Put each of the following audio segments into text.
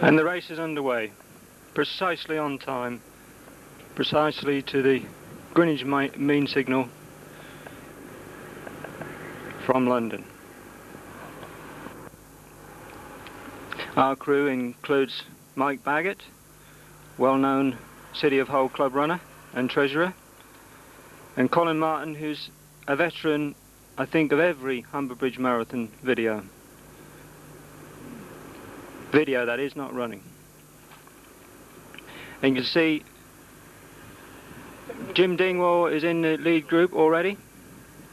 And the race is underway, precisely on time, precisely to the Greenwich mean signal from London. Our crew includes Mike Baggett, well-known City of Hull club runner and treasurer, and Colin Martin, who's a veteran, I think, of every Humber Bridge Marathon video. Video that is not running. And you can see Jim Dingwall is in the lead group already,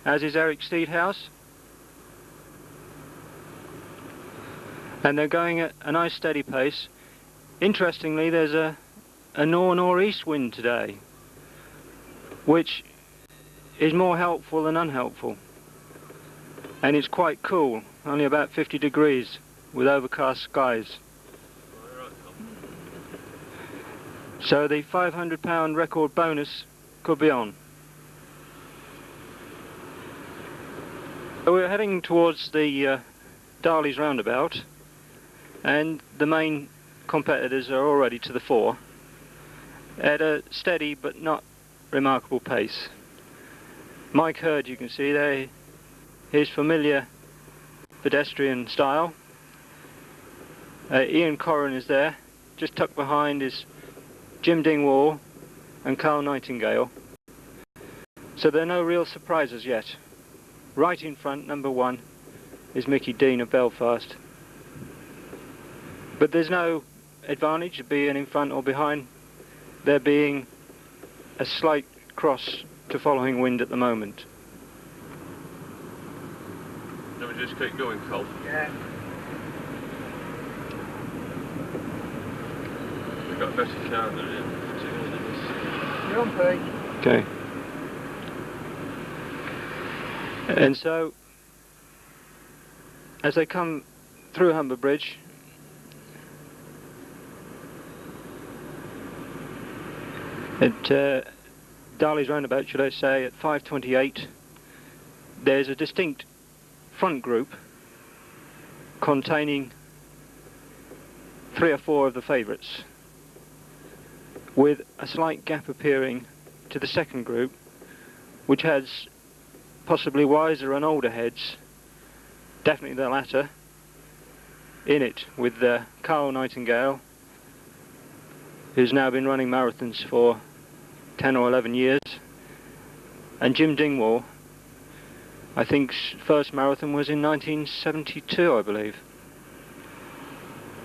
as is Eric Steedhouse. And they're going at a nice steady pace. Interestingly, there's a north-northeast wind today, which is more helpful than unhelpful. And it's quite cool, only about 50 degrees with overcast skies. So the £500 record bonus could be on. So we're heading towards the Darley's roundabout, and the main competitors are already to the fore at a steady but not remarkable pace. Mike Hurd, you can see there, his familiar pedestrian style. Ian Corrin is there, just tucked behind is Jim Dingwall and Carl Nightingale. So there are no real surprises yet. Right in front, number 1, is Mickey Dean of Belfast. But there's no advantage of being in front or behind, there being a slight cross to following wind at the moment. Let me just keep going, Cole. Yeah. We've got a better sound than it. You're on, Pete. Okay. And so, as they come through Humber Bridge, at Darley's roundabout, should I say, at 5:28, there's a distinct front group containing 3 or 4 of the favourites, with a slight gap appearing to the second group, which has possibly wiser and older heads, definitely the latter, in it, with Carl Nightingale, who's now been running marathons for 10 or 11 years, and Jim Dingwall. I think first marathon was in 1972, I believe.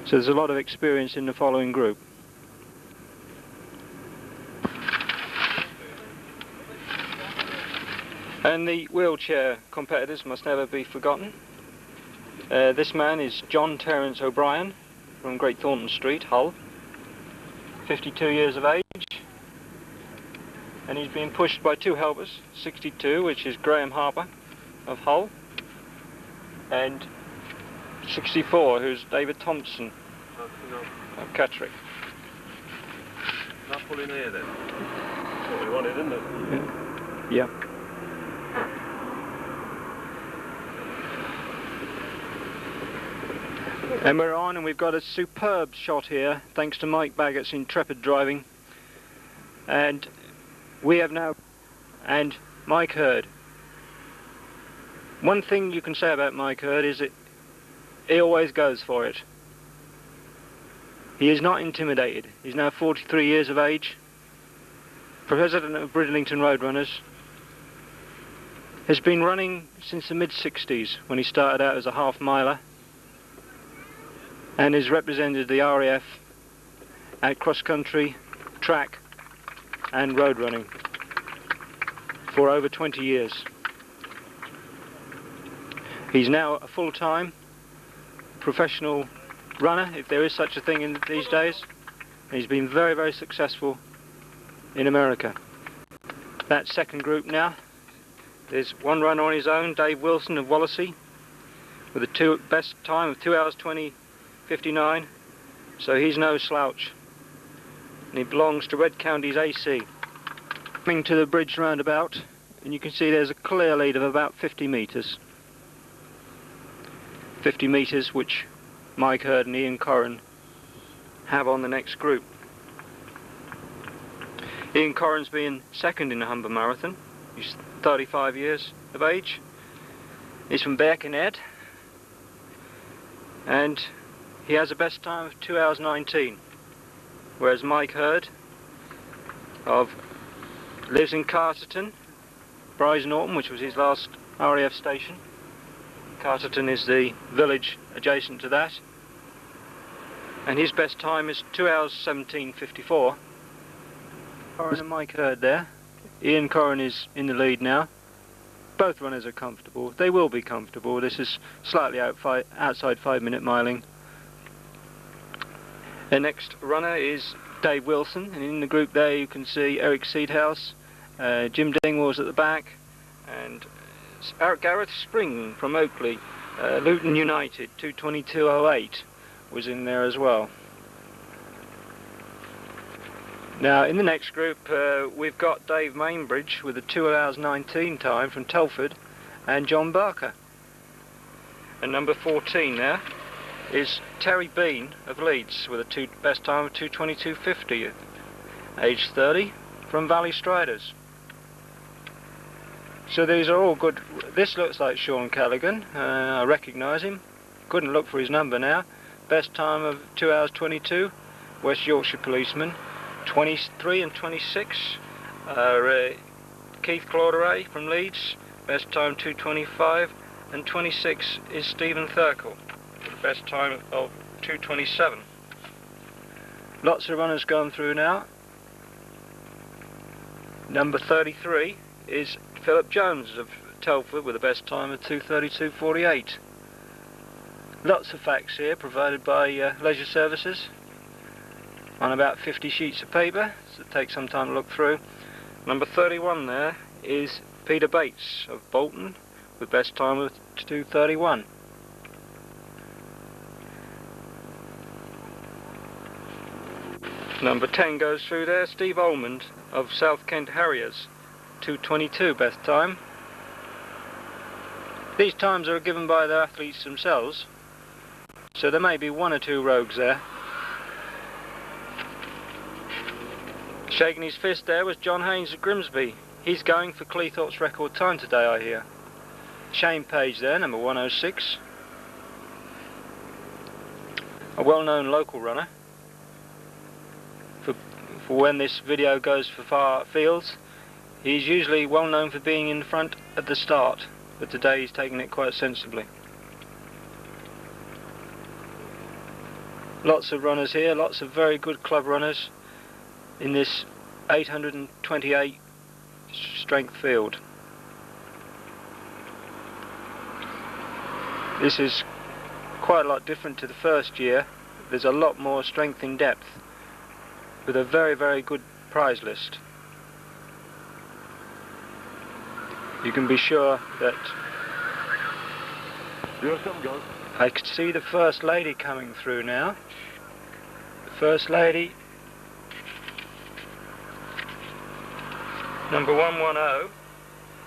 So there's a lot of experience in the following group. And the wheelchair competitors must never be forgotten. This man is John Terence O'Brien from Great Thornton Street, Hull, 52 years of age, and he's been pushed by 2 helpers, 62, which is Graham Harper of Hull, and 64, who's David Thompson of Catterick. Not pulling here then. That's what we wanted, isn't it? Yeah. And we're on, and we've got a superb shot here, thanks to Mike Baggett's intrepid driving. And we have now, and Mike Hurd. One thing you can say about Mike Hurd is that he always goes for it. He is not intimidated. He's now 43 years of age, president of Bridlington Roadrunners, has been running since the mid-60s when he started out as a half-miler, and has represented the RAF at cross-country, track and road running for over 20 years. He's now a full-time professional runner, if there is such a thing in these days, and he's been very, very successful in America. That second group now, there's one runner on his own, Dave Wilson of Wallasey, with a best time of 2 hours 20:59, so he's no slouch, and he belongs to Red County's AC. Coming to the bridge roundabout, and you can see there's a clear lead of about 50 metres. 50 metres, which Mike Hurd and Ian Corrin have on the next group. Ian Corrin's been second in the Humber Marathon. He's 35 years of age. He's from Birkenhead, and he has a best time of 2 hours 19, whereas Mike Hurd lives in Carterton, Bryce Norton, which was his last RAF station. Carterton is the village adjacent to that, and his best time is 2 hours 17:54. Corrin and Mike Hurd there. Ian Corrin is in the lead now. Both runners are comfortable. They will be comfortable. This is slightly outside 5-minute miling. The next runner is Dave Wilson, and in the group there you can see Eric Seedhouse, Jim Dingwall's at the back, and Gareth Spring from Oakley, Luton United, 2:22:08 was in there as well. Now in the next group we've got Dave Mainbridge with a 2 hours 19 time from Telford, and John Barker. And number 14 there is Terry Bean of Leeds with a best time of 2:22:50, age 30, from Valley Striders. So these are all good. This looks like Sean Callaghan. I recognise him. Couldn't look for his number now. Best time of 2 hours 22. West Yorkshire policeman. 23 and 26. Keith Clauderay from Leeds. Best time 2:25, and 26 is Stephen Thurkle with the best time of 2:27. Lots of runners going through now. Number 33 is Philip Jones of Telford with the best time of 2:32:48. Lots of facts here provided by Leisure Services on about 50 sheets of paper, so it takes some time to look through. Number 31 there is Peter Bates of Bolton with best time of 2:31. Number 10 goes through there, Steve Almond of South Kent Harriers, 2:22 best time. These times are given by the athletes themselves, so there may be one or two rogues there. Shaking his fist there was John Haynes of Grimsby. He's going for Cleethorpes record time today, I hear. Shane Page there, number 106. A well-known local runner. For when this video goes for far fields, he's usually well known for being in front at the start, but today he's taken it quite sensibly. Lots of runners here, lots of very good club runners in this 828 strength field. This is quite a lot different to the first year. There's a lot more strength in depth with a very, very good prize list. You can be sure that I could see the First Lady coming through now. The First Lady, number 110,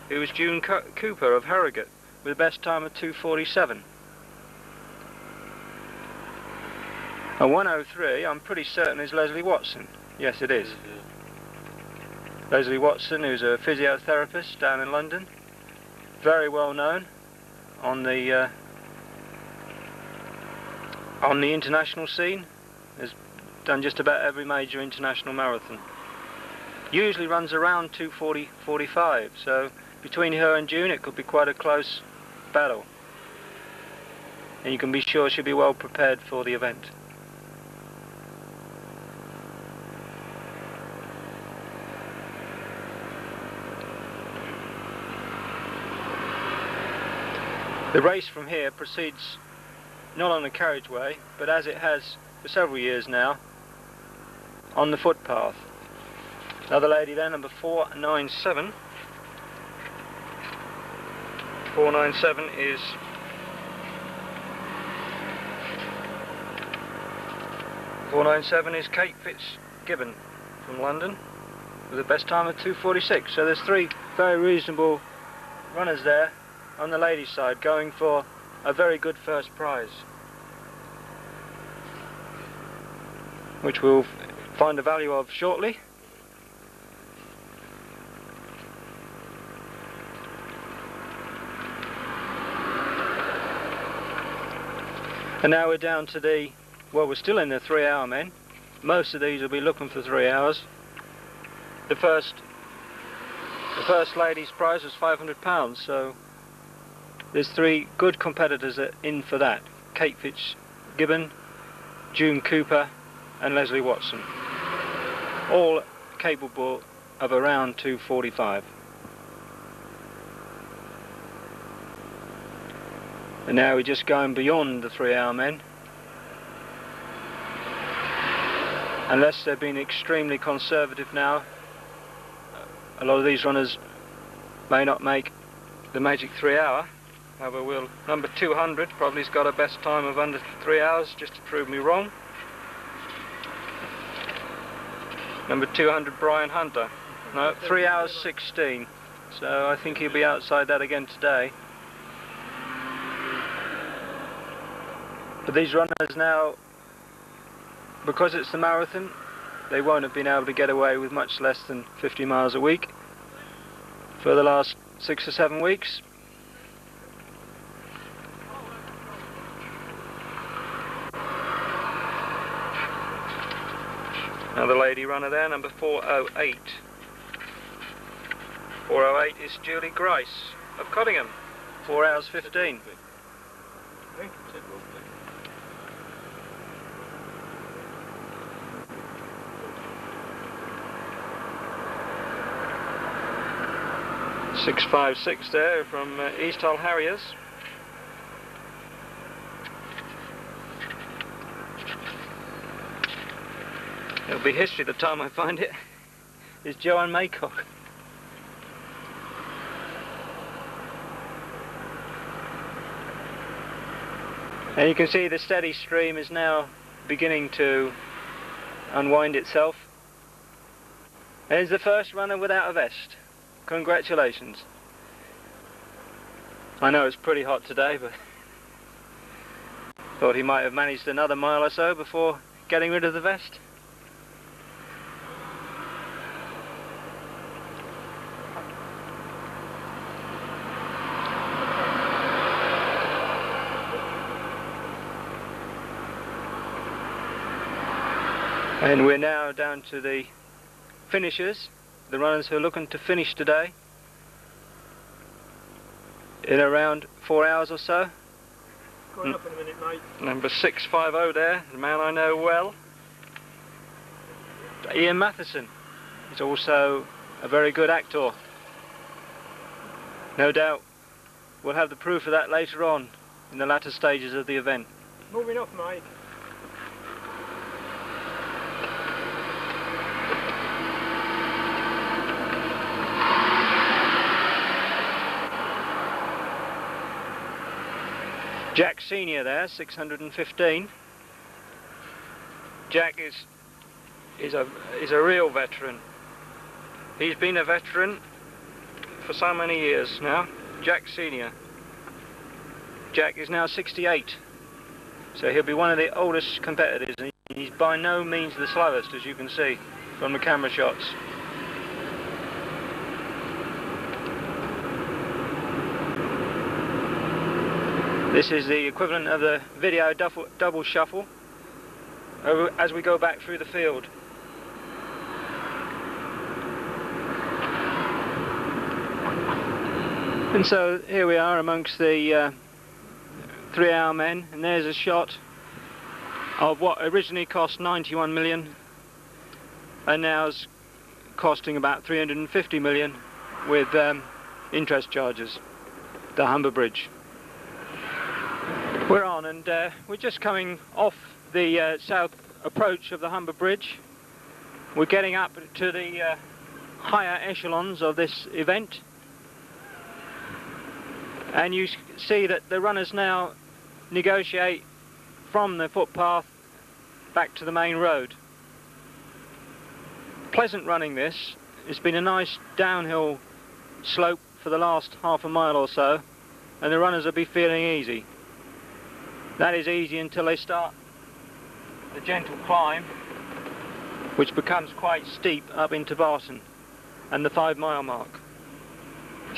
who was June Cooper of Harrogate with the best time of 2:47. A 103, I'm pretty certain, is Leslie Watson. Yes, it is. Leslie Watson, who's a physiotherapist down in London, very well known on the international scene. Has done just about every major international marathon. Usually runs around 2:40:45, so between her and June it could be quite a close battle. And you can be sure she'll be well prepared for the event. The race from here proceeds not on the carriageway, but as it has for several years now, on the footpath. Another lady there, number 497. 497 is Kate Fitzgibbon from London with the best time of 2:46. So there's three very reasonable runners there on the ladies' side going for a very good first prize. which we'll find the value of shortly. And now we're down to the, well, we're still in the 3 hour men. Most of these will be looking for 3 hours. The first lady's prize was £500, so there's 3 good competitors in for that. Kate Fitzgibbon, June Cooper and Leslie Watson. All capable of around 2:45. And now we're just going beyond the 3 hour men. Unless they've been extremely conservative now, a lot of these runners may not make the magic 3 hour. However, number 200 probably has got a best time of under 3 hours, just to prove me wrong. Number 200, Brian Hunter. No, 3 hours 16. So I think he'll be outside that again today. But these runners now, because it's the marathon, they won't have been able to get away with much less than 50 miles a week for the last 6 or 7 weeks. Another lady runner there, number 408. 408 is Julie Grice of Cottingham, 4 hours 15. 656 there from East Hull Harriers. It'll be history the time I find it. Is Joanne Maycock. And you can see the steady stream is now beginning to unwind itself. There's the first runner without a vest. Congratulations. I know it's pretty hot today, but thought he might have managed another mile or so before getting rid of the vest. And we're now down to the finishers, the runners who are looking to finish today in around 4 hours or so. Going up in a minute, mate. Number 650 there, the man I know well. Ian Matheson is also a very good actor. No doubt we'll have the proof of that later on in the latter stages of the event. Moving up, Mike. Jack Senior there, 615. Jack is a real veteran. He's been a veteran for so many years now. Jack Senior. Jack is now 68, so he'll be one of the oldest competitors, and he's by no means the slowest, as you can see from the camera shots. This is the equivalent of the video double shuffle as we go back through the field. And so here we are amongst the 3 hour men, and there's a shot of what originally cost 91 million and now is costing about 350 million with interest charges, the Humber Bridge. We're on, and we're just coming off the south approach of the Humber Bridge. We're getting up to the higher echelons of this event, and you see that the runners now negotiate from the footpath back to the main road. Pleasant running this. It's been a nice downhill slope for the last half a mile or so, and the runners will be feeling easy. That is easy until they start the gentle climb which becomes quite steep up into Barton and the 5 mile mark.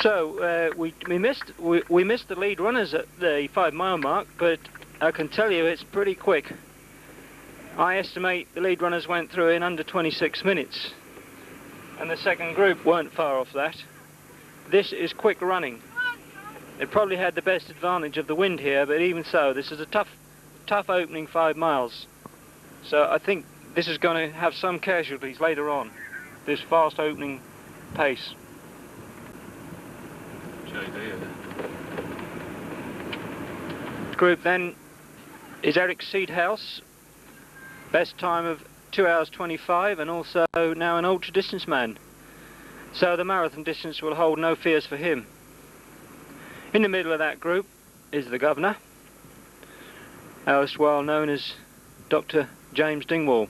So we missed the lead runners at the 5 mile mark, but I can tell you it's pretty quick. I estimate the lead runners went through in under 26 minutes, and the second group weren't far off that. This is quick running. It probably had the best advantage of the wind here, but even so, this is a tough opening 5 miles. So I think this is going to have some casualties later on, this fast opening pace. Group then is Eric Seedhouse, best time of 2 hours 25, and also now an ultra distance man. So the marathon distance will hold no fears for him. In the middle of that group is the governor, erstwhile known as Dr. James Dingwall,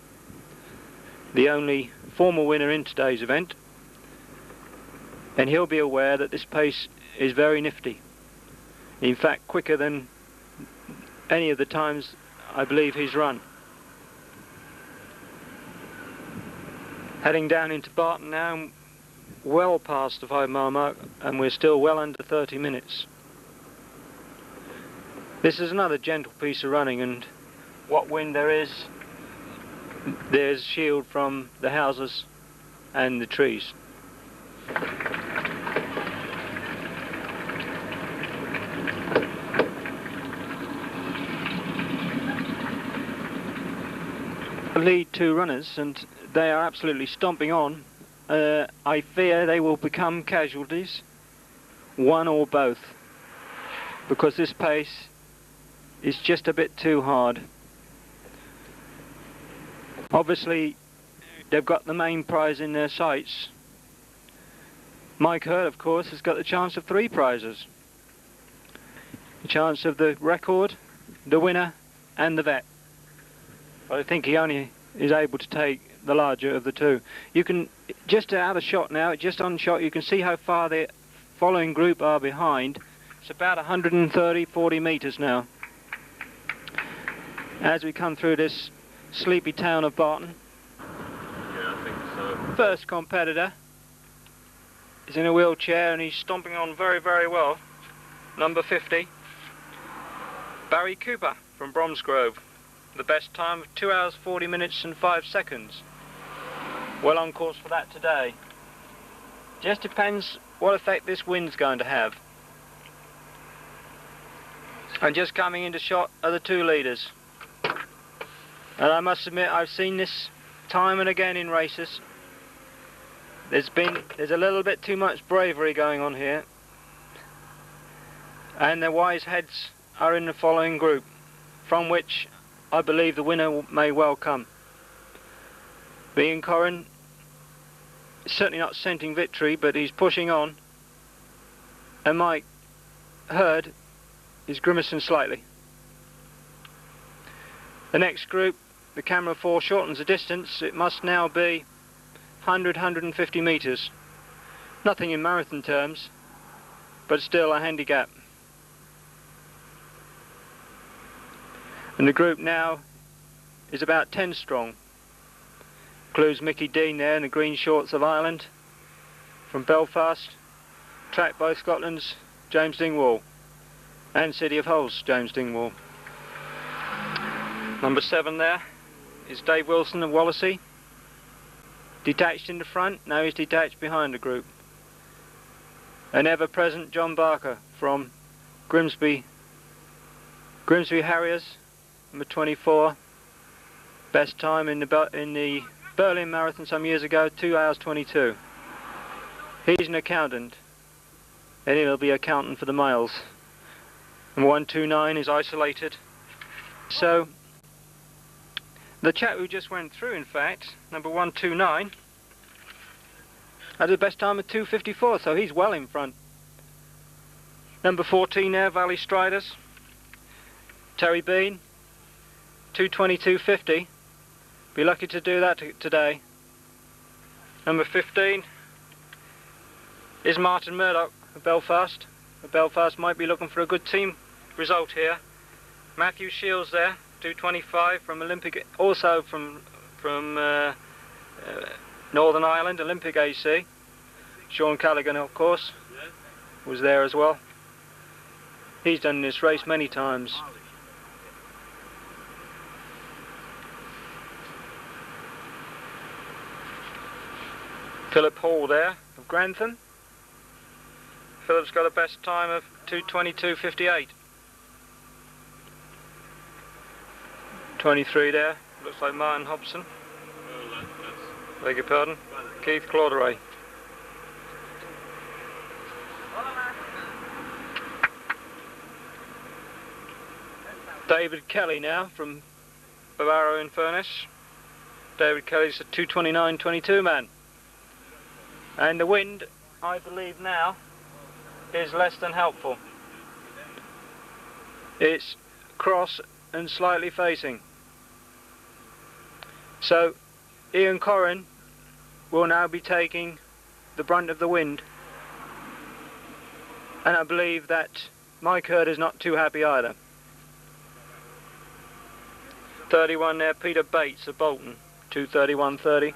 the only formal winner in today's event, and he'll be aware that this pace is very nifty. In fact, quicker than any of the times I believe he's run. Heading down into Barton now, well past the 5 mile mark, and we're still well under 30 minutes. This is another gentle piece of running, and what wind there is, there's shield from the houses and the trees. Lead 2 runners, and they are absolutely stomping on. I fear they will become casualties, one or both, because this pace is just a bit too hard. Obviously they've got the main prize in their sights. Mike Hurd, of course, has got the chance of 3 prizes. The chance of the record, the winner and the vet. But I think he only is able to take the larger of the 2. You can, just out of shot now, just on shot, you can see how far the following group are behind. It's about 130-40 metres now. As we come through this sleepy town of Barton. Yeah, I think so. First competitor is in a wheelchair and he's stomping on very, very well. Number 50, Barry Cooper from Bromsgrove. The best time of 2 hours 40 minutes and 5 seconds. Well on course for that today. Just depends what effect this wind's going to have. And just coming into shot are the 2 leaders. And I must admit, I've seen this time and again in races. There's a little bit too much bravery going on here. And the wise heads are in the following group, from which I believe the winner may well come. Ian Corrin is certainly not scenting victory, but he's pushing on. And Mike Hurd is grimacing slightly. The next group, the camera foreshortens the distance. It must now be 100-150 metres. Nothing in marathon terms, but still a handicap. And the group now is about 10 strong. Includes Mickey Dean there in the green shorts of Ireland. From Belfast, tracked by Scotland's James Dingwall. And City of Hull's James Dingwall. Number 7 there is Dave Wilson of Wallasey. Detached in the front, now he's detached behind the group. An ever-present John Barker from Grimsby Harriers, number 24. Best time in the Berlin Marathon some years ago, 2 hours 22. He's an accountant, and he'll be accountant for the miles. Number 129 is isolated. So the chap who just went through, in fact, number 129, had the best time of 2:54, so he's well in front. Number 14 there, Valley Striders, Terry Bean, 2:22.50. Be lucky to do that today. Number 15 is Martin Murdoch of Belfast. Belfast might be looking for a good team result here. Matthew Shields there, 2:25 from Olympic, also from Northern Ireland, Olympic AC. Sean Callaghan, of course, was there as well. He's done this race many times. Philip Hall there of Grantham. Philip's got a best time of 2:22.58. 23 there, looks like Martin Hobson. Beg your pardon, Keith Clauderay. David Kelly now from Bavaro in Furness. David Kelly's a 2:29.22 man. And the wind, I believe now, is less than helpful. It's cross and slightly facing. So Ian Corrin will now be taking the brunt of the wind. And I believe that Mike Hurd is not too happy either. 31 there, Peter Bates of Bolton, 2:31.30.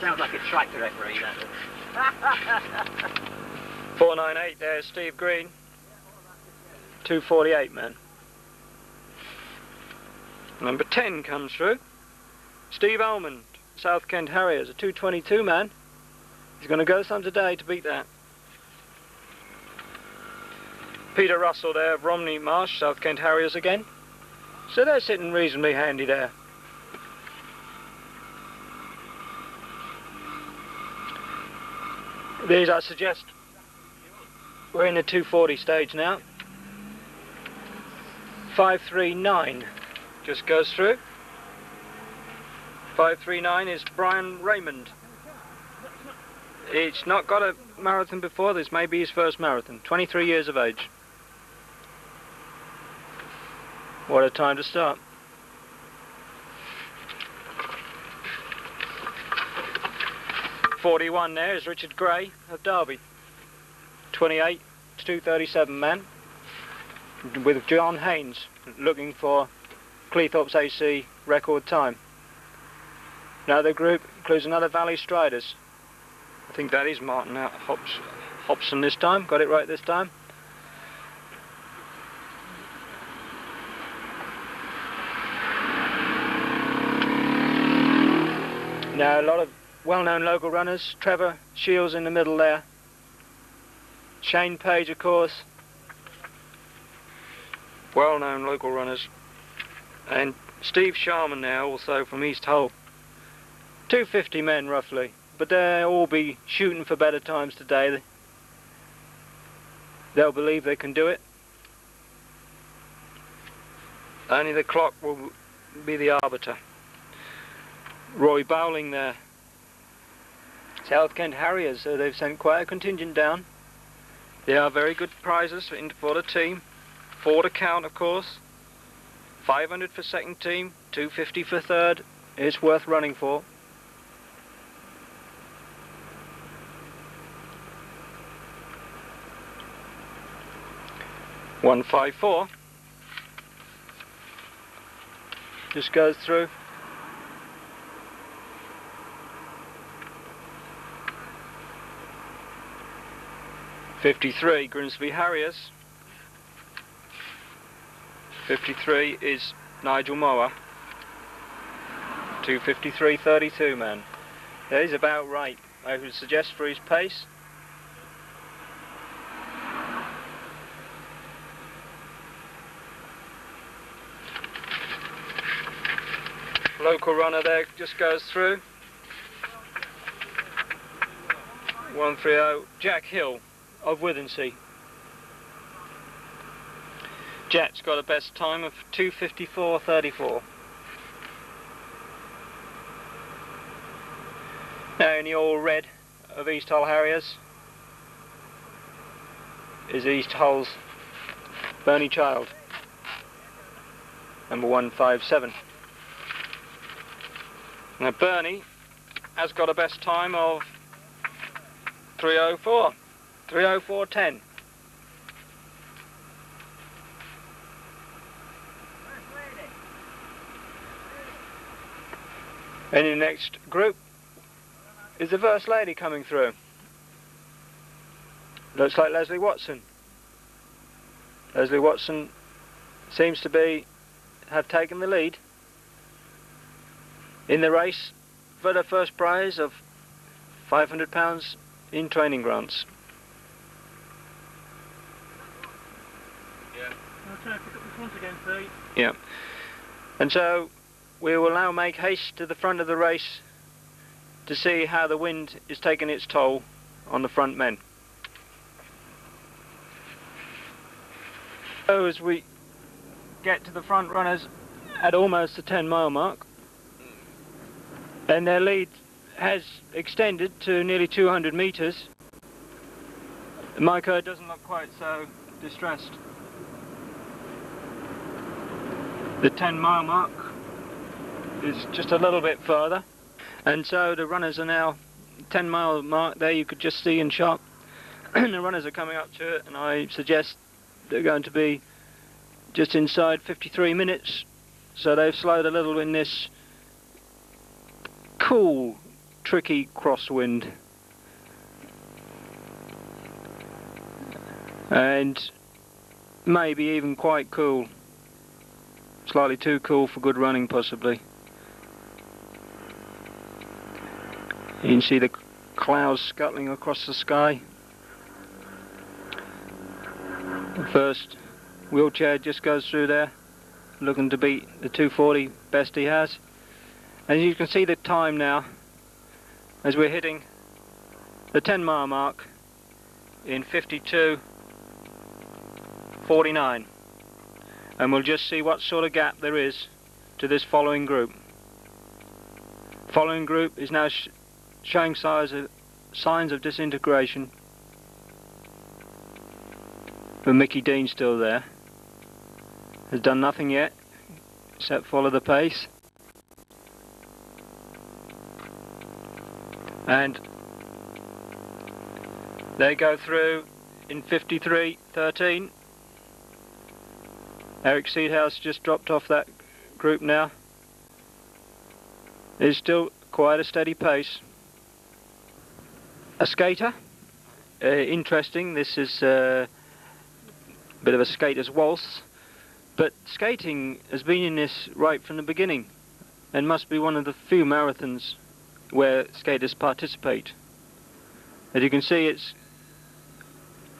Sounds like a tractor referee, that does. 4.98 there, Steve Green, 2:48 man. Number 10 comes through. Steve Almond, South Kent Harriers, a 2:22 man. He's going to go some today to beat that. Peter Russell there of Romney Marsh, South Kent Harriers again. So they're sitting reasonably handy there. These, I suggest, we're in the 2:40 stage now. 5:39 just goes through. 5:39 is Brian Raymond. He's not got a marathon before. This may be his first marathon. 23 years of age. What a time to start. .41 there is Richard Gray of Derby. 28 to 2:37 man. With John Haynes looking for Cleethorpes AC record time. Now the group includes another Valley Striders. I think that is Martin Hobson this time. Got it right this time. Now a lot of well-known local runners. Trevor Shields in the middle there. Shane Page, of course. Well-known local runners. And Steve Sharman now, also from East Hull. 250 men roughly, but they'll all be shooting for better times today. They'll believe they can do it. Only the clock will be the arbiter. Roy Bowling there. South Kent Harriers, so they've sent quite a contingent down. They are very good prizes for the team. 4 to count, of course. 500 for second team, 250 for third. It's worth running for. .154 just goes through. .53 Grimsby Harriers. 53 is Nigel Mower. 2:53.32 man. That is about right, I would suggest, for his pace. Local runner there just goes through. 130 Jack Hill of Withensea. Jack's got a best time of 2:54.34. Now in the all red of East Hull Harriers is East Hull's Bernie Child, number 157. Now Bernie has got a best time of 3:04. 3:04:10. And in the next group is the first lady coming through. Looks like Leslie Watson. Leslie Watson seems to have taken the lead in the race for the first prize of £500 in training grants. Yeah. I'll try and pick up the front again, Pete. Yeah. And so we will now make haste to the front of the race to see how the wind is taking its toll on the front men. So as we get to the front runners at almost the 10-mile mark, and their lead has extended to nearly 200 metres, Mike Hurd doesn't look quite so distressed. The 10-mile mark is just a little bit further, and so the runners are now 10-mile mark there. You could just see in sharp the runners are coming up to it, and I suggest they're going to be just inside 53 minutes, so they've slowed a little in this cool, tricky crosswind, and maybe even quite cool, slightly too cool for good running possibly. You can see the clouds scuttling across the sky. The first wheelchair just goes through there, looking to beat the 2:40 best he has. And you can see the time now, as we're hitting the 10-mile mark in 52:49. And we'll just see what sort of gap there is to this following group. Following group is now showing signs of disintegration. But Mickey Dean's still there. Has done nothing yet except follow the pace. And they go through in 53:13. Eric Seedhouse just dropped off that group now. It's still quite a steady pace. A skater. Interesting, this is a bit of a skater's waltz. But skating has been in this right from the beginning, and must be one of the few marathons where skaters participate. As you can see,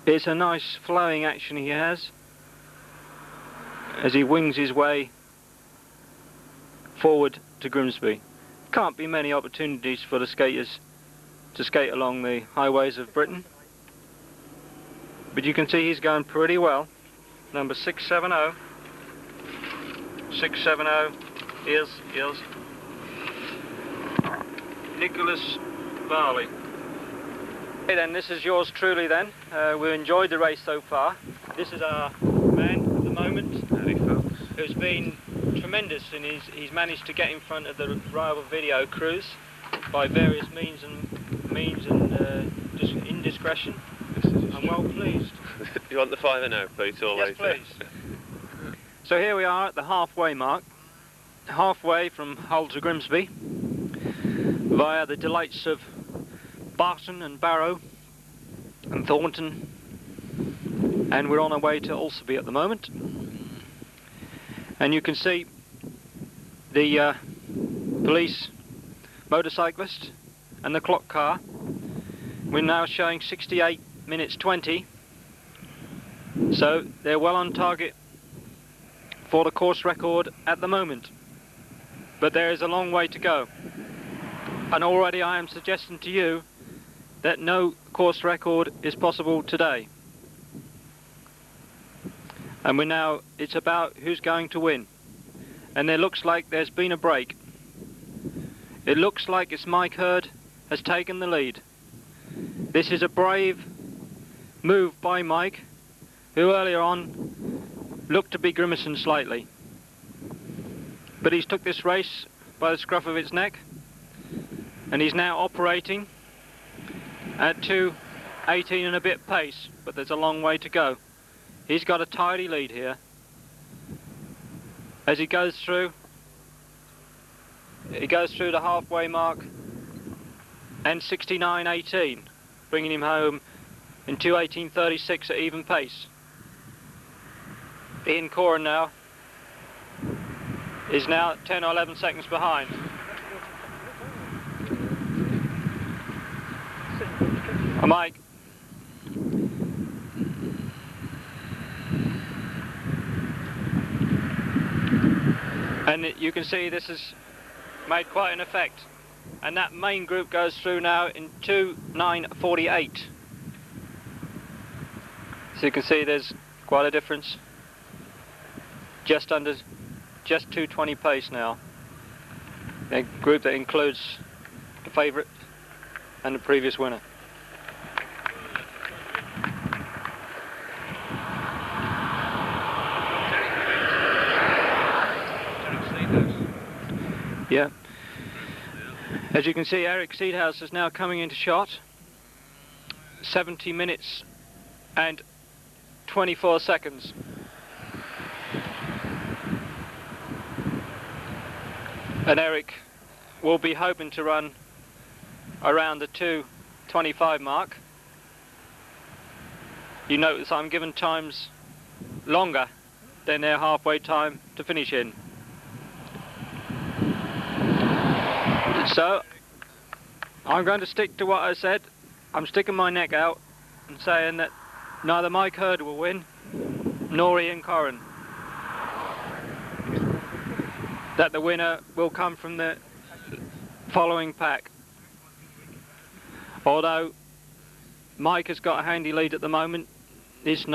it's a nice flowing action he has as he wings his way forward to Grimsby. Can't be many opportunities for the skaters to skate along the highways of Britain, but you can see he's going pretty well. Number 670. 670 is Nicholas Barley. Okay then, this is yours truly then. We enjoyed the race so far. This is our man at the moment, who's been tremendous, and he's managed to get in front of the rival video crews by various means and just indiscretion. I'm well pleased. You want the 5-0, Pete, or yes, later? please. So here we are at the halfway mark, halfway from Hull to Grimsby, via the delights of Barton and Barrow and Thornton, and we're on our way to Alseby at the moment. And you can see the police motorcyclist and the clock car. We're now showing 68 minutes 20, so they're well on target for the course record at the moment, but there is a long way to go, and already I am suggesting to you that no course record is possible today. And it's about who's going to win, and it looks like there's been a break. It looks like it's Mike Hurd has taken the lead. This is a brave move by Mike, who earlier on looked to be grimacing slightly, but he's took this race by the scruff of its neck, and he's now operating at 2 18 and a bit pace, but there's a long way to go. He's got a tidy lead here. As he goes through the halfway mark, and 69.18, bringing him home in 2:18.36 at even pace. Ian Corin now is now 10 or 11 seconds behind. Mike. And you can see this has made quite an effect. And that main group goes through now in 2:9.48. So you can see there's quite a difference. Just 2:20 pace now. A group that includes the favourite and the previous winner. Yeah. As you can see, Eric Seedhouse is now coming into shot. 70 minutes and 24 seconds. And Eric will be hoping to run around the 2:25 mark. You notice I'm given times longer than their halfway time to finish in. So, I'm going to stick to what I said. I'm sticking my neck out and saying that neither Mike Hurd will win, nor Ian Corin. That the winner will come from the following pack. Although Mike has got a handy lead at the moment, this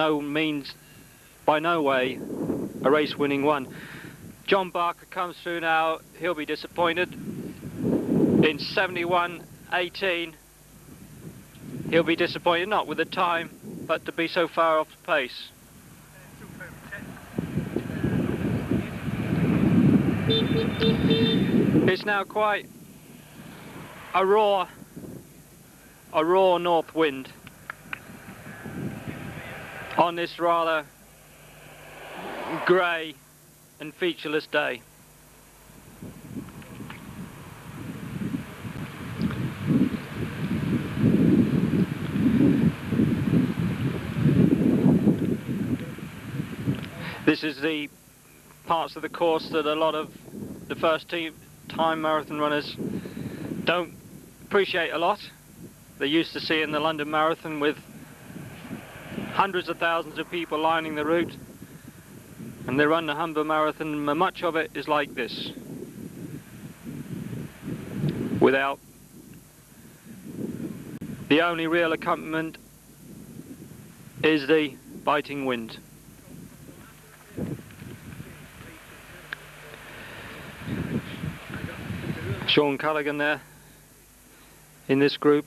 by no way a race-winning one. John Barker comes through now. He'll be disappointed. In 71.18, he'll be disappointed, not with the time, but to be so far off the pace. It's now quite a raw north wind on this rather grey and featureless day. This is the parts of the course that a lot of the first-time marathon runners don't appreciate a lot. They're used to seeing the London Marathon with hundreds of thousands of people lining the route, and they run the Humber Marathon, and much of it is like this, without the only real accompaniment is the biting wind. Sean Callaghan there in this group.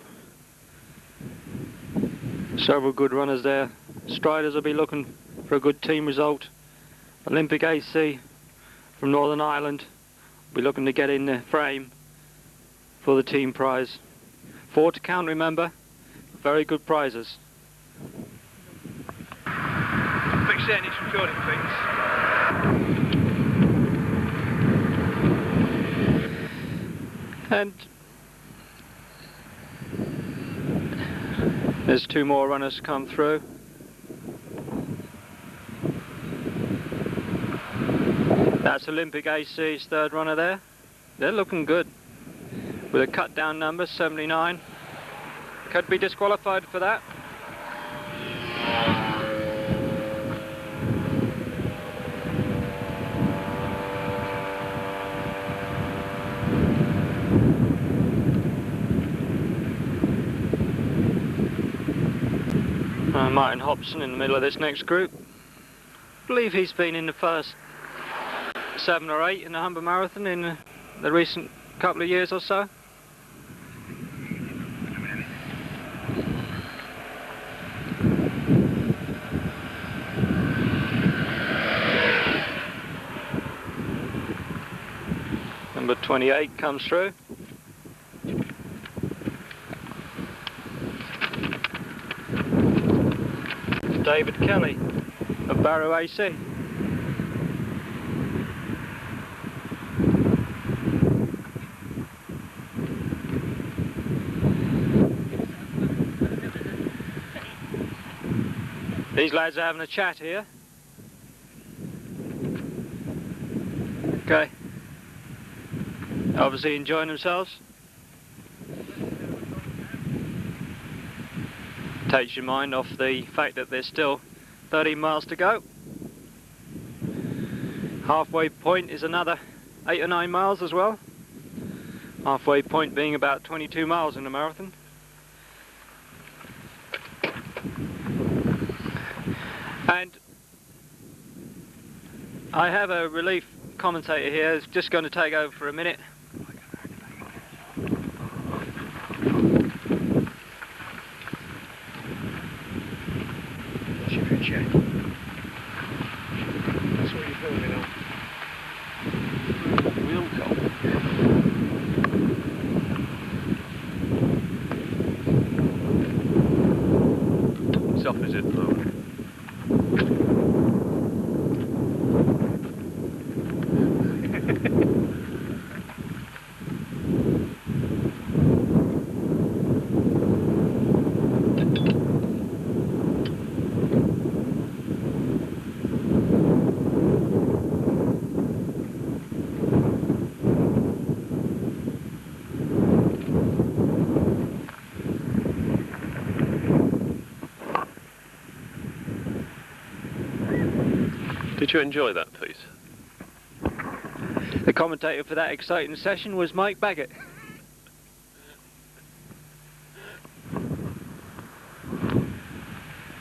Several good runners there. Striders will be looking for a good team result. Olympic AC from Northern Ireland will be looking to get in the frame for the team prize. 4 to count, remember. Very good prizes. Fix any recording things. And there's 2 more runners come through. That's Olympic AC's 3rd runner there. They're looking good with a cut down number, 79. Could be disqualified for that. Martin Hobson in the middle of this next group. I believe he's been in the first 7 or 8 in the Humber Marathon in the recent couple of years or so. Number 28 comes through. David Kelly of Barrow AC. These lads are having a chat here. Okay. Obviously enjoying themselves. Takes your mind off the fact that there's still 13 miles to go. Halfway point is another 8 or 9 miles as well. Halfway point being about 22 miles in a marathon. And I have a relief commentator here who's just going to take over for a minute. That's what you're filming on. Wheel cop. It's off, is it, at the moment? Did you enjoy that piece? The commentator for that exciting session was Mike Baggett.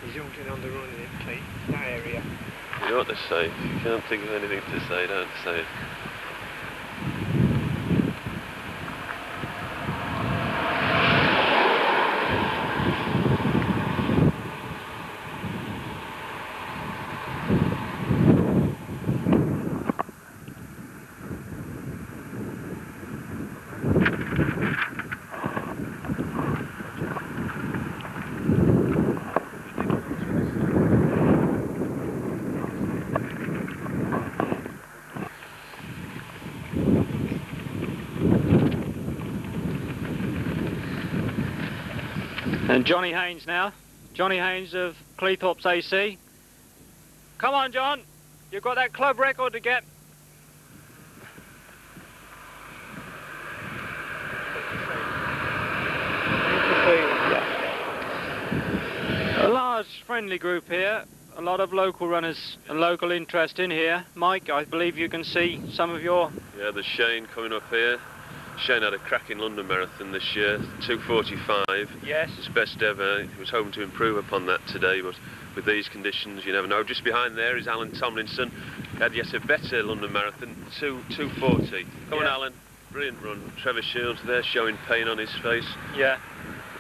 He's jumping on the run in that area. You know what to say. If you can't think of anything to say, don't say it. And Johnny Haynes now. Johnny Haynes of Cleethorpes AC. Come on, John. You've got that club record to get. A large friendly group here. A lot of local runners and local interest in here. Mike, I believe you can see some of your... Yeah, there's Shane coming up here. Shane had a cracking London Marathon this year, 2:45. Yes. His best ever. He was hoping to improve upon that today, but with these conditions, you never know. Just behind there is Alan Tomlinson. He had yet a better London Marathon, 2:40. Come on, Alan. Brilliant run. Trevor Shields there, showing pain on his face. Yeah.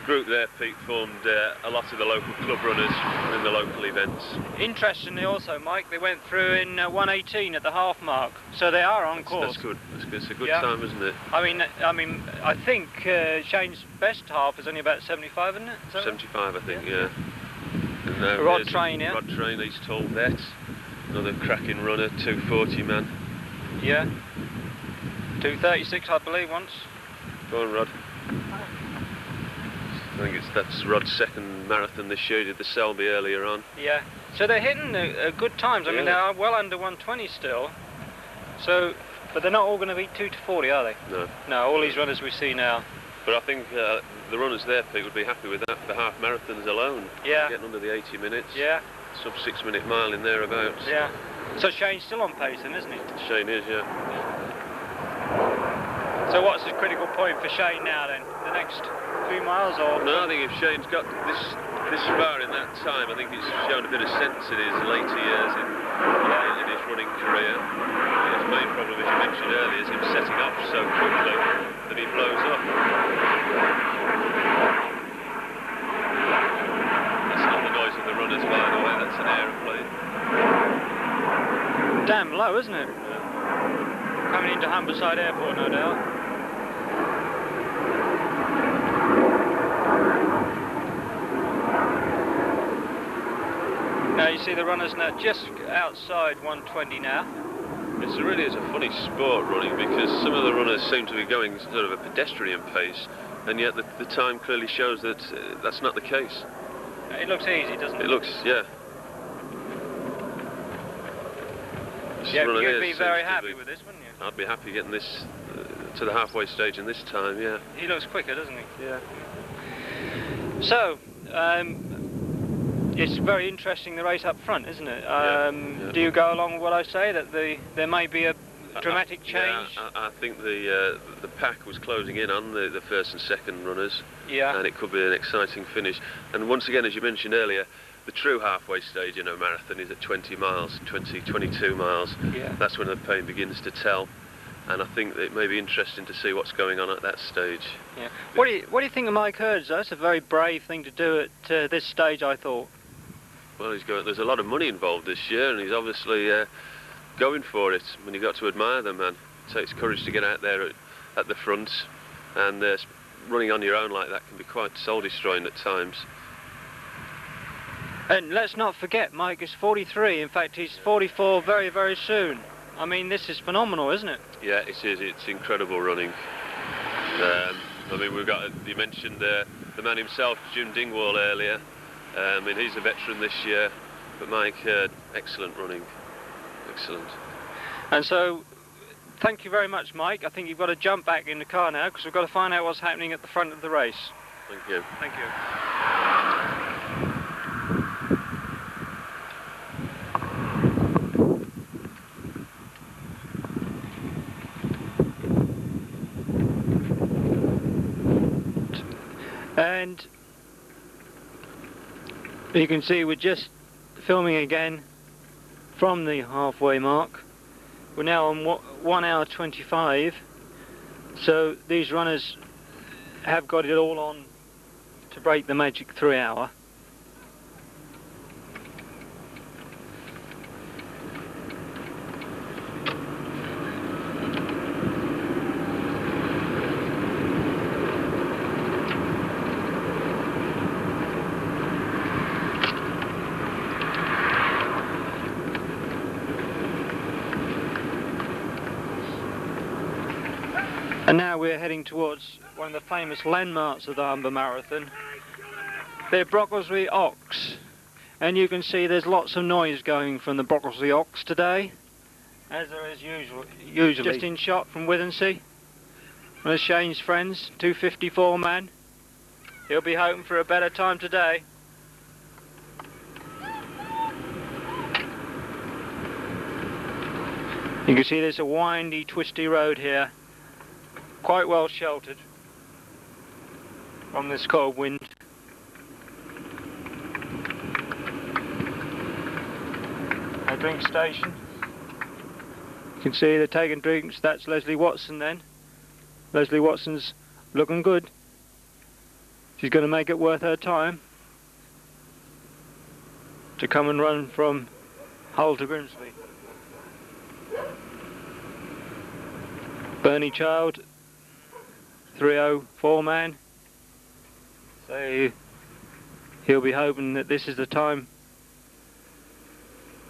The group there, Pete, formed a lot of the local club runners in the local events. Interestingly also, Mike, they went through in 1:18 at the half mark, so they are on course. That's good. That's good. It's a good Yeah. time, isn't it? I mean, I think Shane's best half is only about 75, isn't it? Is that right? 75, I think, yeah. And Rod here's Train, yeah. Rod Train, he's tall vet. Another cracking runner, 2:40 man. Yeah. 2:36, I believe, once. Go on, Rod. I think that's Rod's second marathon this year. He did the Selby earlier on. Yeah. So they're hitting good times. I mean, Yeah. they're well under 120 still. So, but they're not all going to beat 2 to 40, are they? No. No, all these runners we see now. But I think the runners there, Pete, would be happy with that for half marathons alone. Yeah. Getting under the 80 minutes. Yeah. Sub 6 minute mile in thereabouts. Yeah. So Shane's still on pace then, isn't he? Shane is, yeah. So what's the critical point for Shane now then? The next few miles or? No, I think if Shane's got this far in that time, I think it's shown a bit of sense in his later years in his running career. His main problem, as you mentioned earlier, is him setting off so quickly that he blows up. That's not the noise of the runners, by the way, that's an aeroplane. Damn low, isn't it? Coming into Humberside Airport, no doubt. Now you see the runners now just outside 120 now. It really is a funny sport, running, because some of the runners seem to be going sort of a pedestrian pace, and yet the time clearly shows that that's not the case. It looks easy, doesn't it? It looks, yeah. Yeah, you'd be very happy with this, wouldn't you? I'd be happy getting this to the halfway stage in this time, yeah. He looks quicker, doesn't he? Yeah. So, it's very interesting, the race up front, isn't it? Yeah. Do you go along with what I say, that there may be a dramatic change? Yeah, I think the pack was closing in on the first and second runners. Yeah. And it could be an exciting finish. And once again, as you mentioned earlier, the true halfway stage in a marathon is at 20 miles, 22 miles. Yeah. That's when the pain begins to tell. And I think that it may be interesting to see what's going on at that stage. Yeah. What do you think of Mike Hurd's, though? That's a very brave thing to do at this stage, I thought. Well, there's a lot of money involved this year, and he's obviously going for it. I mean, you've got to admire the man. It takes courage to get out there at the front, and running on your own like that can be quite soul-destroying at times. And let's not forget, Mike is 43. In fact, he's 44 very, very soon. I mean, this is phenomenal, isn't it? Yeah, it is. It's incredible running. I mean, you mentioned the man himself, Jim Dingwall, earlier. I mean, he's a veteran this year, but Mike, excellent running. Excellent. And so, thank you very much, Mike. I think you've got to jump back in the car now, because we've got to find out what's happening at the front of the race. Thank you. Thank you. And you can see we're just filming again from the halfway mark. We're now on 1 hour 25, so these runners have got it all on to break the magic 3 hour. And now we're heading towards one of the famous landmarks of the Humber Marathon, the Brocklesby Ox. And you can see there's lots of noise going from the Brocklesby Ox today, as there is usually. Just in shot from Withensea, one of Shane's friends, 254 man. He'll be hoping for a better time today. You can see there's a windy, twisty road here, quite well sheltered from this cold wind. A drink station. You can see they're taking drinks. That's Leslie Watson then. Leslie Watson's looking good. She's going to make it worth her time to come and run from Hull to Grimsby. Bernie Child, 304 man. So he'll be hoping that this is the time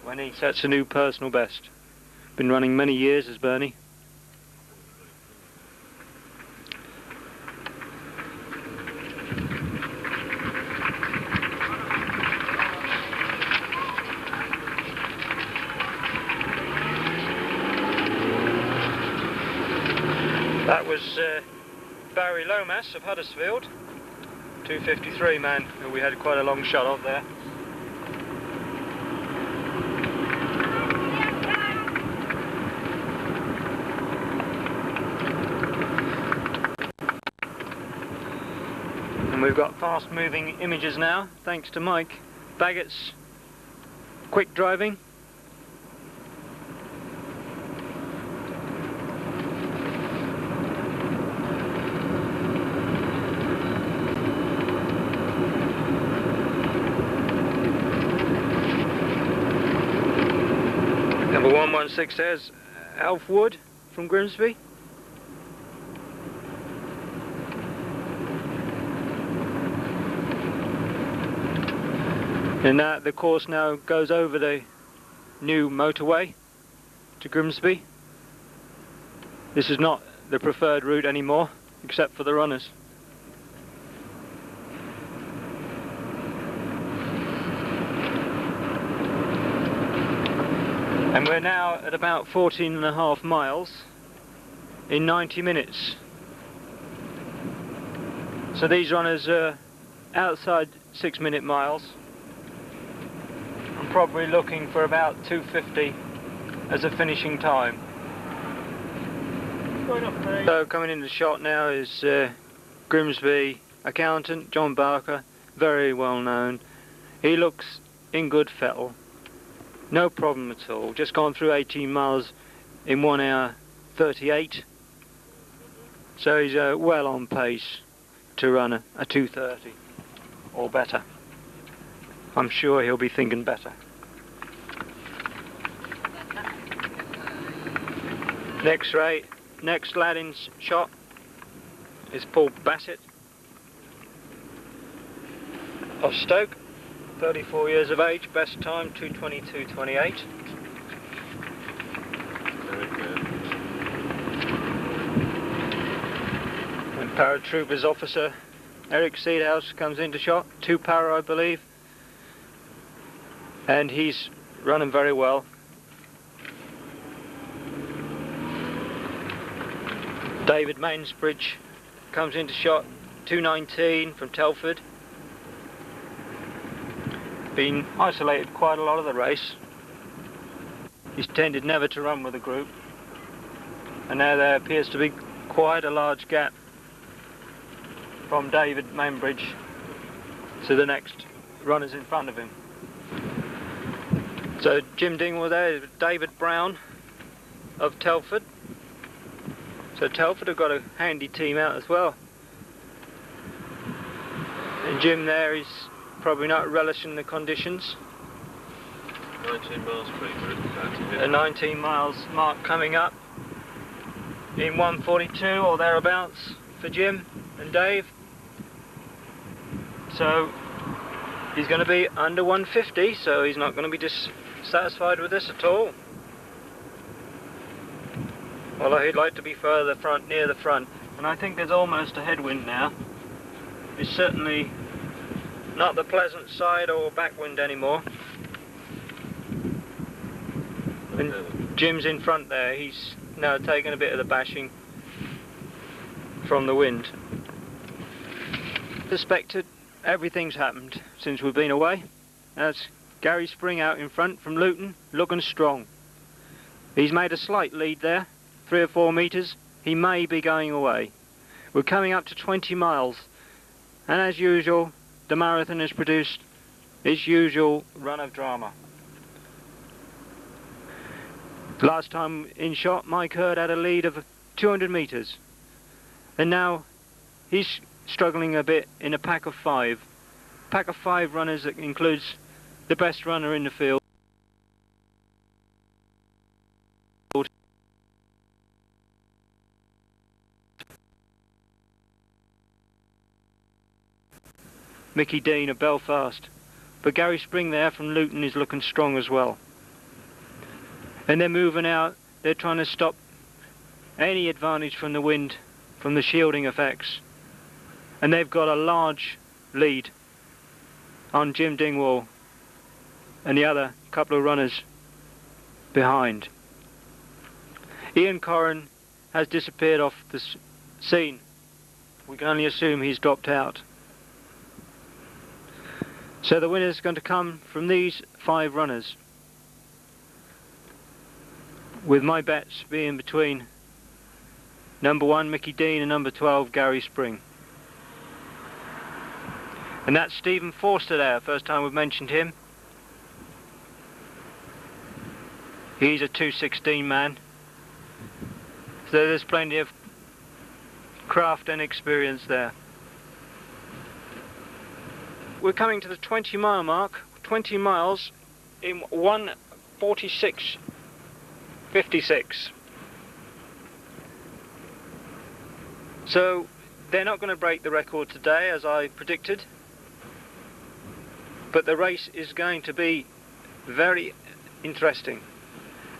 when he sets a new personal best. Been running many years as Bernie. That was Barry Lomas of Huddersfield, 253 man, who we had quite a long shot of there. And we've got fast moving images now, thanks to Mike Baggett's quick driving. Number 116 there's Alf Wood from Grimsby. And the course now goes over the new motorway to Grimsby. This is not the preferred route anymore, except for the runners. And we're now at about 14.5 miles in 90 minutes. So these runners are outside 6-minute miles. I'm probably looking for about 2:50 as a finishing time. So coming into the shot now is Grimsby accountant John Barker, very well known. He looks in good fettle, no problem at all. Just gone through 18 miles in 1 hour 38. So he's well on pace to run a 2:30 or better. I'm sure he'll be thinking better. Next lad in shot is Paul Bassett of Stoke, 34 years of age, best time 2:22.28. Very good. And paratroopers officer Eric Seedhouse comes into shot, 2 para I believe, and he's running very well. David Mainsbridge comes into shot, 2:19 from Telford. Been isolated quite a lot of the race. He's tended never to run with a group, and now there appears to be quite a large gap from David Mainbridge to the next runners in front of him. So Jim Dingwall there, David Brown of Telford. So Telford have got a handy team out as well. And Jim there is probably not relishing the conditions. 19 miles pretty good at that. A 19 miles mark coming up in 1:42 or thereabouts for Jim and Dave. So he's going to be under 150, so he's not going to be dissatisfied with this at all. Although he'd like to be further front, near the front. And I think there's almost a headwind now. It's certainly not the pleasant side or backwind anymore. And Jim's in front there. He's now taken a bit of the bashing from the wind. Suspected everything's happened since we've been away. That's Gary Spring out in front from Luton, looking strong. He's made a slight lead there. 3 or 4 metres, he may be going away. We're coming up to 20 miles, and as usual, the marathon has produced its usual run of drama. Last time in shot, Mike Hurd had a lead of 200 metres, and now he's struggling a bit in a pack of 5. Pack of 5 runners that includes the best runner in the field. Mickey Dean of Belfast, but Gary Spring there from Luton is looking strong as well. And they're moving out, they're trying to stop any advantage from the wind, from the shielding effects. And they've got a large lead on Jim Dingwall and the other couple of runners behind. Ian Corrin has disappeared off the scene. We can only assume he's dropped out. So the winner's going to come from these 5 runners, with my bets being between number 1 Mickey Dean and number 12 Gary Spring. And that's Stephen Forster there, first time we've mentioned him. He's a 2:16 man, so there's plenty of craft and experience there. We're coming to the 20-mile mark, 20 miles in 1:46.56. So they're not going to break the record today, as I predicted. But the race is going to be very interesting.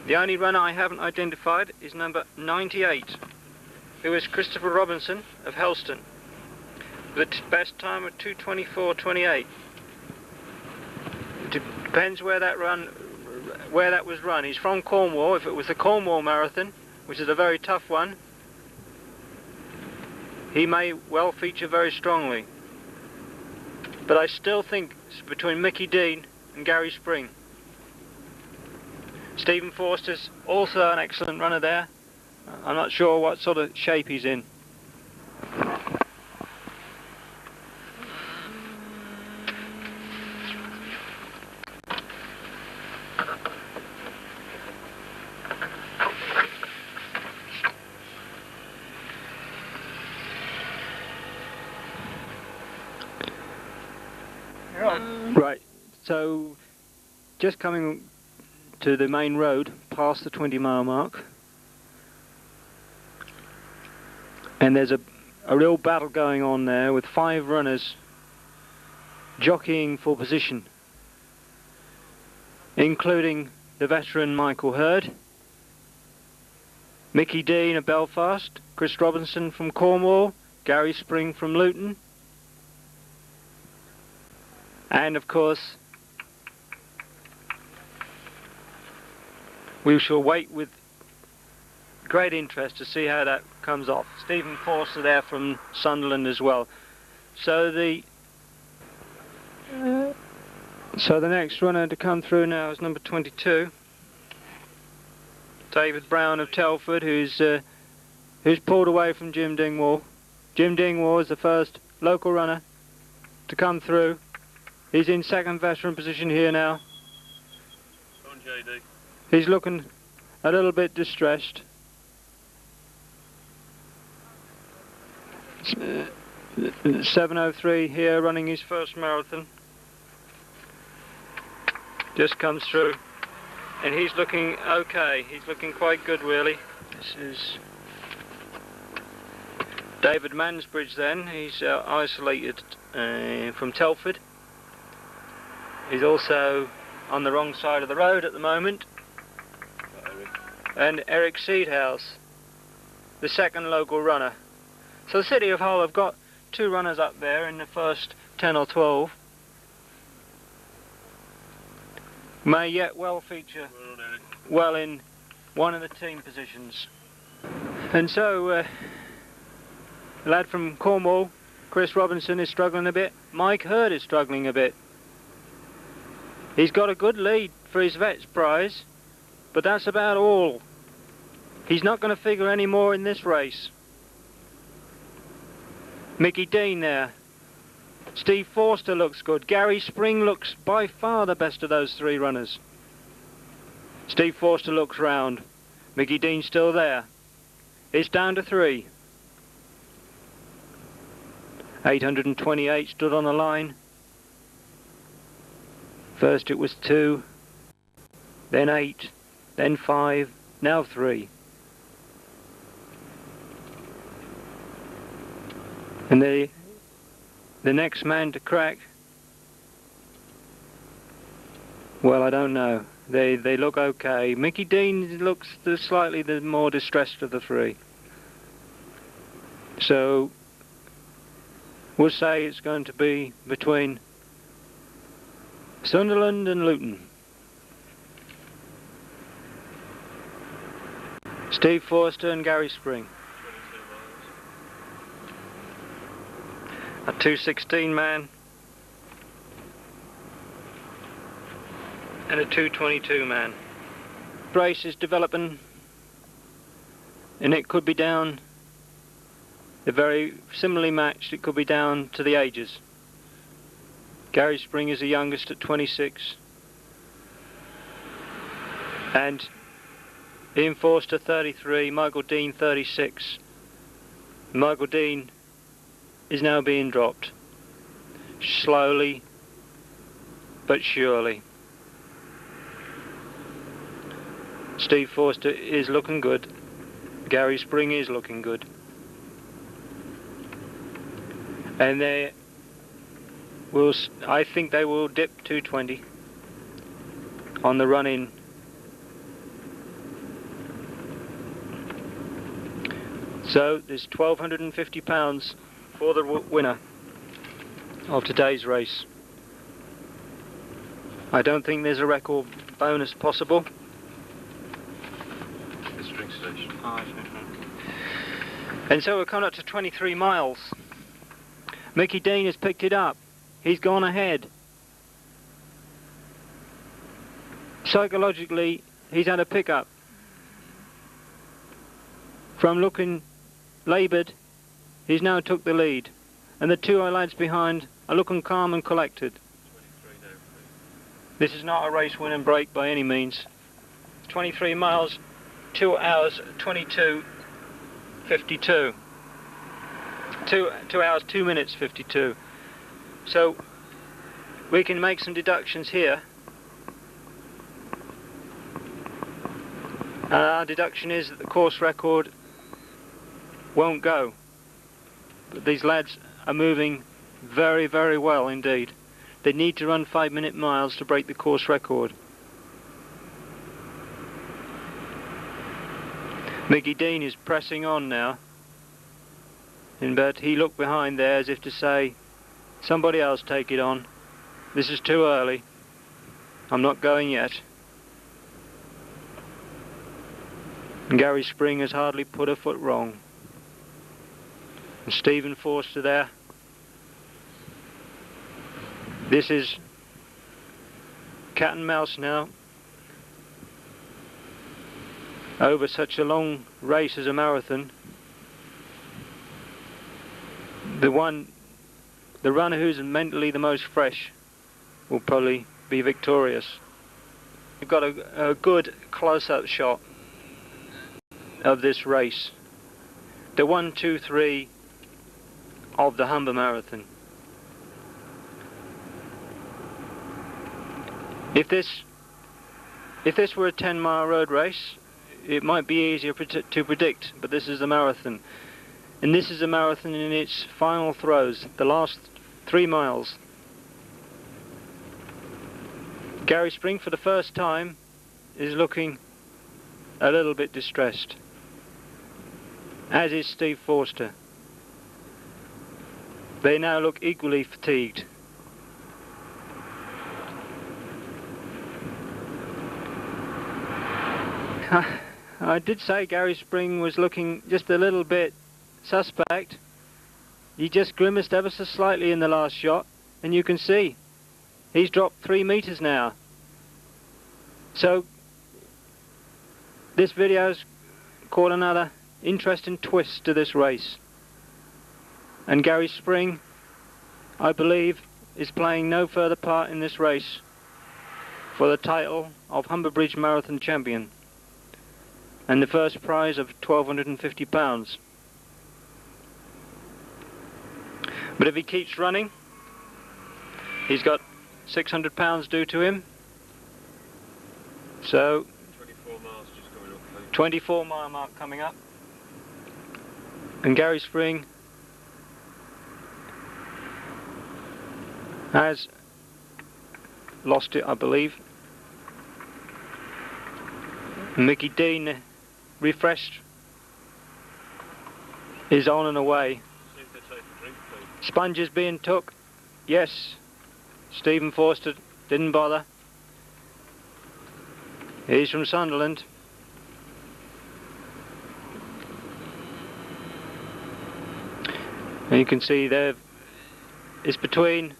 The only runner I haven't identified is number 98, who is Christopher Robinson of Helston, with the best time of 2:24.28. Depends where that was run. He's from Cornwall. If it was the Cornwall Marathon, which is a very tough one, he may well feature very strongly. But I still think it's between Mickey Dean and Gary Spring. Stephen Forster's also an excellent runner there. I'm not sure what sort of shape he's in. Right, so just coming to the main road past the 20-mile mark, and there's a real battle going on there with 5 runners jockeying for position, including the veteran Michael Hurd, Mickey Dean of Belfast, Chris Robinson from Cornwall, Gary Spring from Luton, and of course we shall wait with great interest to see how that comes off. Stephen Forster there from Sunderland as well. So the next runner to come through now is number 22, David Brown of Telford, who's pulled away from Jim Dingwall. Jim Dingwall is the first local runner to come through. He's in second veteran position here now. Go on, JD. He's looking a little bit distressed. 7:03 here, running his first marathon. Just comes through, and he's looking okay. He's looking quite good, really. This is David Mansbridge then. He's isolated from Telford. He's also on the wrong side of the road at the moment. And Eric Seedhouse, the second local runner. So the City of Hull have got 2 runners up there in the first 10 or 12. May yet well feature well in one of the team positions. And so the lad from Cornwall, Chris Robinson, is struggling a bit. Mike Hurd is struggling a bit. He's got a good lead for his Vets prize, but that's about all. He's not going to figure any more in this race. Mickey Dean there. Steve Forster looks good. Gary Spring looks by far the best of those 3 runners. Steve Forster looks round. Mickey Dean still there. It's down to 3. 828 stood on the line. First it was 2, then 8, then 5, now 3. And the next man to crack, well, I don't know. They look okay. Mickey Dean looks slightly the more distressed of the 3. So we'll say it's going to be between Sunderland and Luton. Steve Forster and Gary Spring. A 2:16 man and a 2:22 man. Race is developing, and it could be down, they're very similarly matched, it could be down to the ages. Gary Spring is the youngest at 26, and Ian Forster 33, Michael Dean 36. Michael Dean is now being dropped, slowly but surely. Steve Forster is looking good. Gary Spring is looking good. And I think they will dip 220 on the run in. So there's £1,250 for the winner of today's race. I don't think there's a record bonus possible. This drink station. And so we're coming up to 23 miles. Mickey Dean has picked it up. He's gone ahead. Psychologically, he's had a pickup. From looking laboured, he's now took the lead. And the two lads behind are looking calm and collected. 23 now. This is not a race win and break by any means. 23 miles, 2 hours, 22:52. 2 hours, 2 minutes, 52. So we can make some deductions here. Our deduction is that the course record won't go. But these lads are moving very, very well indeed. They need to run 5-minute miles to break the course record. Mickey Dean is pressing on now. But he looked behind there as if to say, somebody else take it on. This is too early. I'm not going yet. And Gary Spring has hardly put a foot wrong. And Stephen Forster there. This is cat and mouse now. Over such a long race as a marathon. The runner who's mentally the most fresh will probably be victorious. We've got a good close-up shot of this race. The 1, 2, 3 of the Humber Marathon. If this were a 10-mile road race, it might be easier to predict, but this is a marathon. And this is a marathon in its final throes, the last 3 miles. Gary Spring, for the first time, is looking a little bit distressed, as is Steve Forster. They now look equally fatigued. I did say Gary Spring was looking just a little bit suspect. He just grimaced ever so slightly in the last shot, and you can see he's dropped 3 meters now. So this video's caught another interesting twist to this race, and Gary Spring, I believe, is playing no further part in this race for the title of Humber Bridge Marathon Champion and the first prize of £1,250. But if he keeps running, he's got £600 due to him. So 24 miles just coming up. 24 mile mark coming up. And Gary Spring has lost it, I believe. Mickey Dean, refreshed, is on and away. Sponges being took, yes. Stephen Forster didn't bother. He's from Sunderland. And you can see there, it's between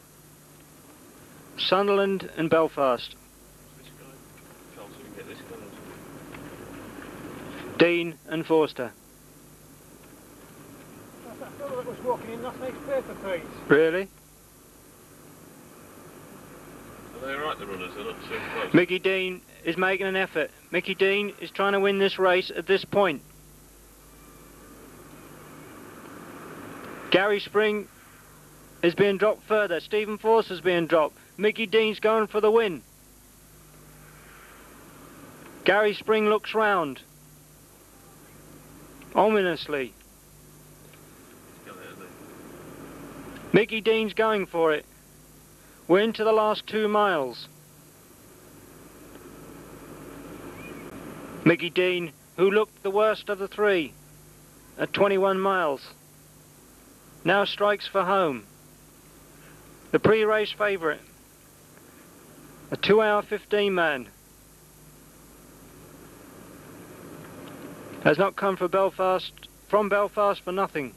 Sunderland and Belfast. Dean and Forster. That's that fellow that was walking in last night's paper, Pete. Really? Are they right, the runners? They're not so close. Mickey Dean is making an effort. Mickey Dean is trying to win this race at this point. Gary Spring is being dropped further. Stephen Forster's being dropped. Mickey Dean's going for the win. Gary Spring looks round ominously. Mickey Dean's going for it. We're into the last 2 miles. Mickey Dean, who looked the worst of the three at 21 miles, now strikes for home. The pre-race favourite, a 2 hour 15 man, has not come from Belfast for nothing.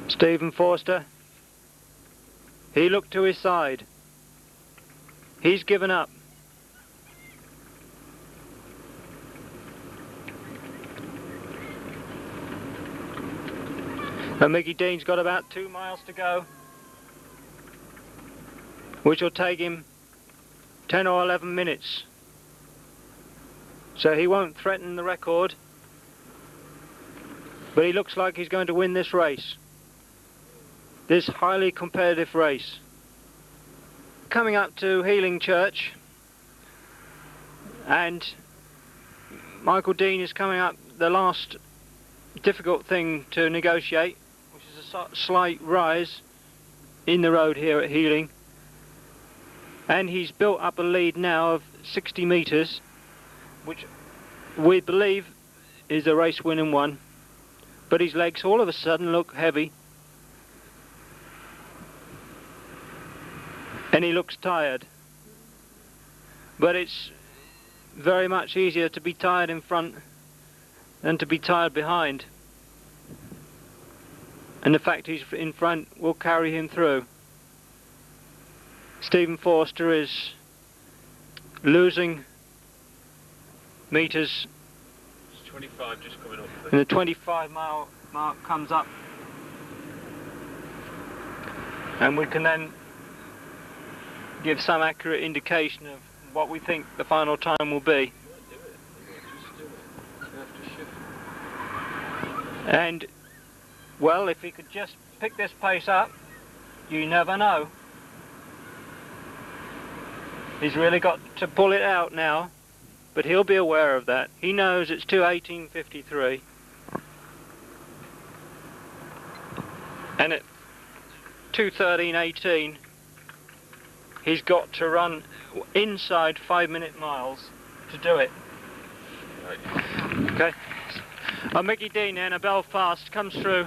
Stephen Forster, he looked to his side. He's given up. And Mickey Dean's got about 2 miles to go, which will take him 10 or 11 minutes. So he won't threaten the record, but he looks like he's going to win this race. This highly competitive race. Coming up to Healing Church, and Michael Dean is coming up the last difficult thing to negotiate, which is a slight rise in the road here at Healing. And he's built up a lead now of 60 metres, which we believe is a race winning one. But his legs all of a sudden look heavy. And he looks tired. But it's very much easier to be tired in front than to be tired behind. And the fact he's in front will carry him through. Stephen Forster is losing metres. It's 25 just coming up. And the 25-mile mark comes up. And we can then give some accurate indication of what we think the final time will be. And, well, if he could just pick this pace up, you never know. He's really got to pull it out now, but he'll be aware of that. He knows it's 2:18:53. And at 2:13:18, he's got to run inside 5-minute miles to do it. Right. Okay. Mickey Dean in a Belfast comes through